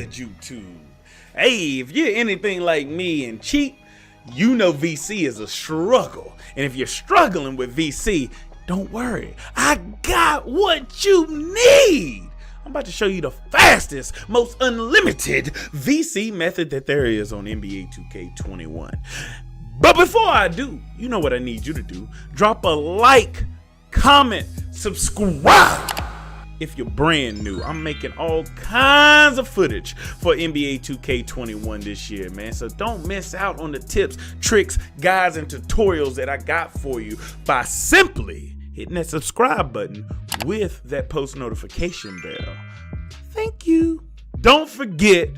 good, YouTube? Hey, if you're anything like me and cheap, you know VC is a struggle. And if you're struggling with VC, don't worry. I got what you need. I'm about to show you the fastest, most unlimited VC method that there is on NBA 2K21. But before I do, you know what I need you to do. Drop a like, comment, subscribe. If you're brand new, I'm making all kinds of footage for NBA 2K21 this year, man. So don't miss out on the tips, tricks, guides, and tutorials that I got for you by simply hitting that subscribe button with that post notification bell. Thank you. Don't forget,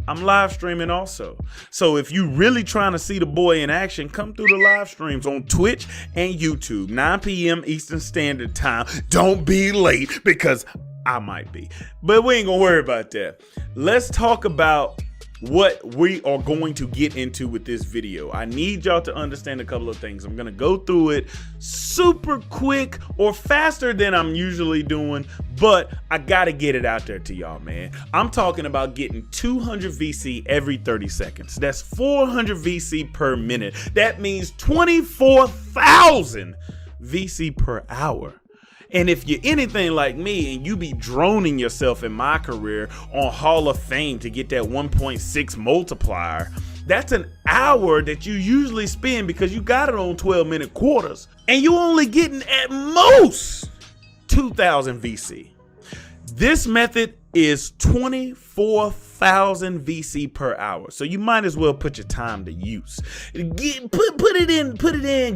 I'm live streaming also. So if you really trying to see the boy in action, come through the live streams on Twitch and YouTube, 9 p.m. Eastern Standard Time. Don't be late because I might be, but we ain't gonna worry about that. Let's talk about what we are going to get into with this video. I need y'all to understand a couple of things. I'm gonna go through it super quick or faster than I'm usually doing, but I gotta get it out there to y'all, man. I'm talking about getting 200 VC every 30 seconds. That's 400 VC per minute. That means 24,000 VC per hour. And if you're anything like me and you be droning yourself in my career on Hall of Fame to get that 1.6 multiplier, that's an hour that you usually spend because you got it on 12-minute quarters. And you only getting at most 2,000 VC. This method is 24,000 VC per hour. So you might as well put your time to use. Put it in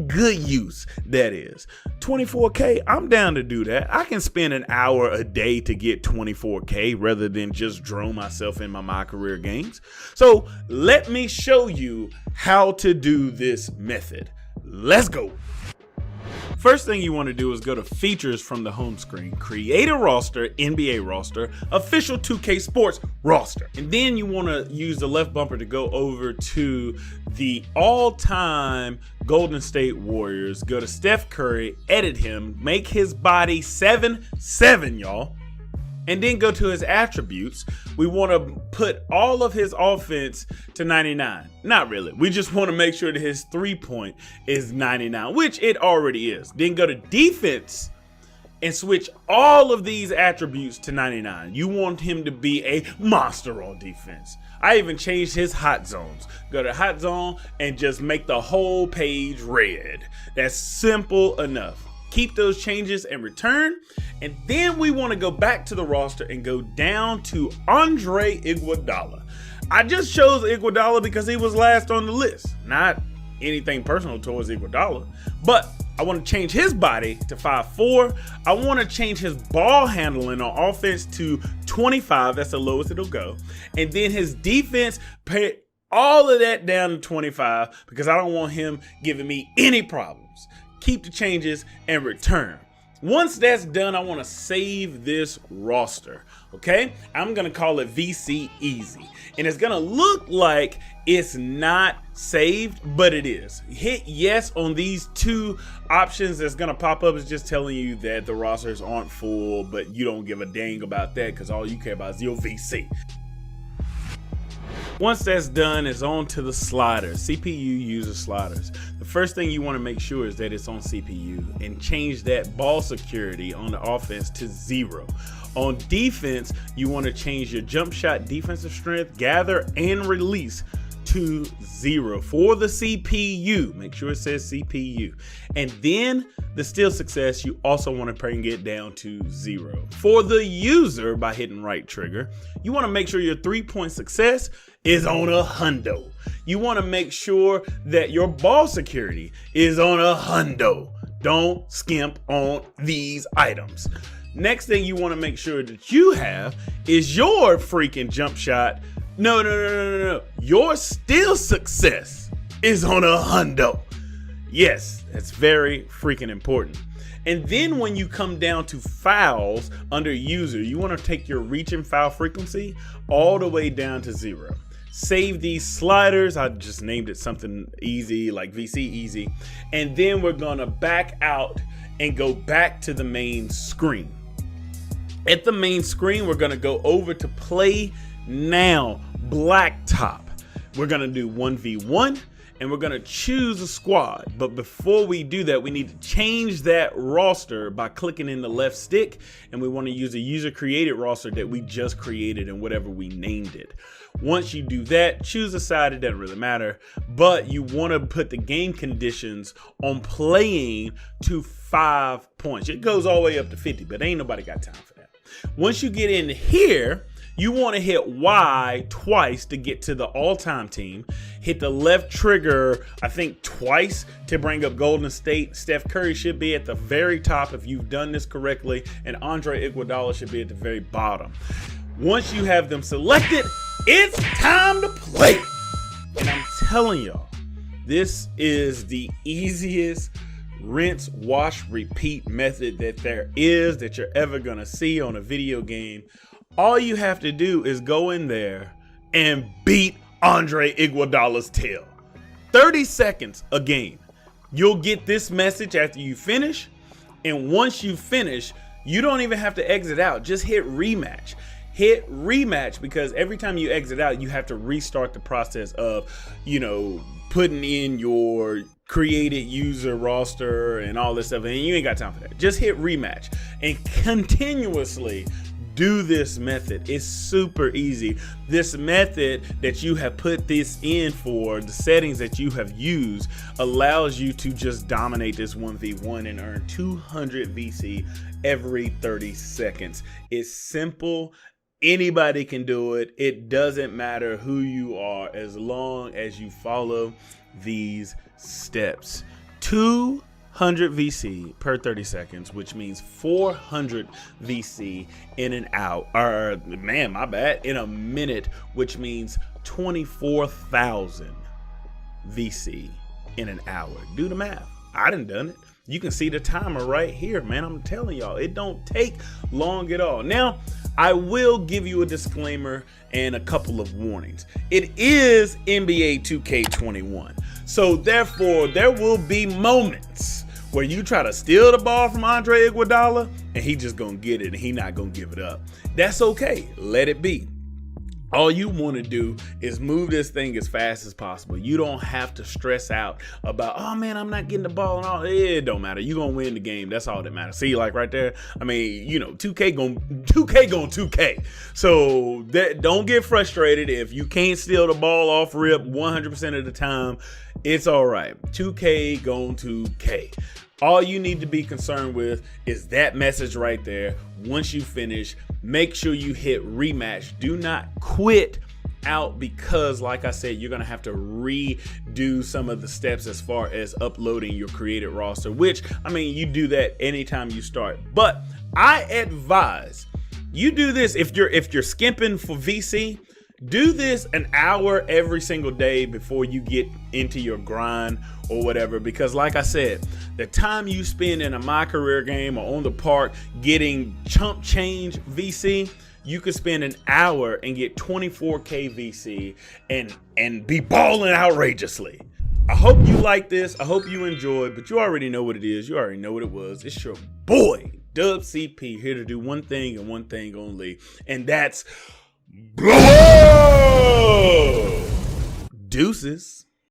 good use, that is. 24K, I'm down to do that. I can spend an hour a day to get 24K rather than just drone myself in my career games. So let me show you how to do this method. Let's go. First thing you want to do is go to features from the home screen, create a roster, NBA roster, official 2K Sports roster. And then you want to use the left bumper to go over to the all-time Golden State Warriors. Go to Steph Curry, edit him, make his body 7'7", y'all. And then go to his attributes. We want to put all of his offense to 99. Not really. We just want to make sure that his 3-point is 99, which it already is. Then go to defense and switch all of these attributes to 99. You want him to be a monster on defense. I even changed his hot zones. Go to hot zone and just make the whole page red. That's simple enough. Keep those changes and return. And then we want to go back to the roster and go down to Andre Iguodala. I just chose Iguodala because he was last on the list. Not anything personal towards Iguodala, but I want to change his body to 5'4". I want to change his ball handling on offense to 25. That's the lowest it'll go. And then his defense, pay all of that down to 25 because I don't want him giving me any problems. Keep the changes and return. Once that's done, I want to save this roster, okay? I'm going to call it VC Easy. And it's going to look like it's not saved, but it is. Hit yes on these two options that's going to pop up. Is just telling you that the rosters aren't full, but you don't give a dang about that because all you care about is your VC. Once that's done, it's on to the sliders. CPU uses sliders. The first thing you want to make sure is that it's on CPU and change that ball security on the offense to 0. On defense, you want to change your jump shot defensive strength, gather, and release to 0 for the CPU. Make sure it says CPU. And then the steal success, you also want to bring it down to 0. For the user, by hitting right trigger, you want to make sure your 3-point success is on a hundo. You want to make sure that your ball security is on a hundo. Don't skimp on these items. Next thing you want to make sure that you have is your freaking jump shot. No. Your steal success is on a hundo. Yes, that's very freaking important. And then when you come down to fouls under user, you want to take your reach and foul frequency all the way down to 0. Save these sliders. I just named it something easy like VC Easy. And then we're gonna back out and go back to the main screen. At the main screen, we're gonna go over to play Now, blacktop. We're going to do 1v1 and we're going to choose a squad. But before we do that, we need to change that roster by clicking in the left stick. And we want to use a user created roster that we just created and whatever we named it. Once you do that, choose a side. It doesn't really matter, but you want to put the game conditions on playing to 5 points. It goes all the way up to 50, but ain't nobody got time for that. Once you get in here, you want to hit Y twice to get to the all-time team. Hit the left trigger, I think twice, to bring up Golden State. Steph Curry should be at the very top if you've done this correctly, and Andre Iguodala should be at the very bottom. Once you have them selected, it's time to play. And I'm telling y'all, this is the easiest rinse, wash, repeat method that there is that you're ever gonna see on a video game. All you have to do is go in there and beat Andre Iguodala's tail. 30 seconds a game. You'll get this message after you finish. And once you finish, you don't even have to exit out. Just hit rematch. Hit rematch, because every time you exit out, you have to restart the process of, putting in your created user roster and all this stuff. And you ain't got time for that. Just hit rematch and continuously do this method. It's super easy. This method that you have put this in for, the settings that you have used, allows you to just dominate this 1v1 and earn 200 VC every 30 seconds. It's simple. Anybody can do it. It doesn't matter who you are as long as you follow these steps. 200 VC per 30 seconds, which means 400 VC in an hour. Or, man, my bad, in a minute, which means 24,000 VC in an hour. Do the math. I done it. You can see the timer right here, man. I'm telling y'all, it don't take long at all. Now, I will give you a disclaimer and a couple of warnings. It is NBA 2K21. So therefore, there will be moments where you try to steal the ball from Andre Iguodala and he just gonna get it and he not gonna give it up. That's okay. Let it be. All you want to do is move this thing as fast as possible. You don't have to stress out about, oh man, I'm not getting the ball and all. It don't matter. You're going to win the game. That's all that matters. See, like right there. I mean, 2K going 2K. So don't get frustrated if you can't steal the ball off rip 100% of the time. It's all right. 2K going 2K. All you need to be concerned with is that message right there. Once you finish, make sure you hit rematch. Do not quit out, because like I said, you're gonna have to redo some of the steps as far as uploading your created roster, which, I mean, you do that anytime you start. But I advise you do this if you're skimping for VC. Do this an hour every single day before you get into your grind or whatever, because like I said, the time you spend in a My Career game or on the park getting chump change VC, you could spend an hour and get 24K VC and be balling outrageously. I hope you like this. I hope you enjoyed, but you already know what it is. You already know what it was. It's your boy, Dub CP, here to do one thing and one thing only, and that's blow up! Deuces.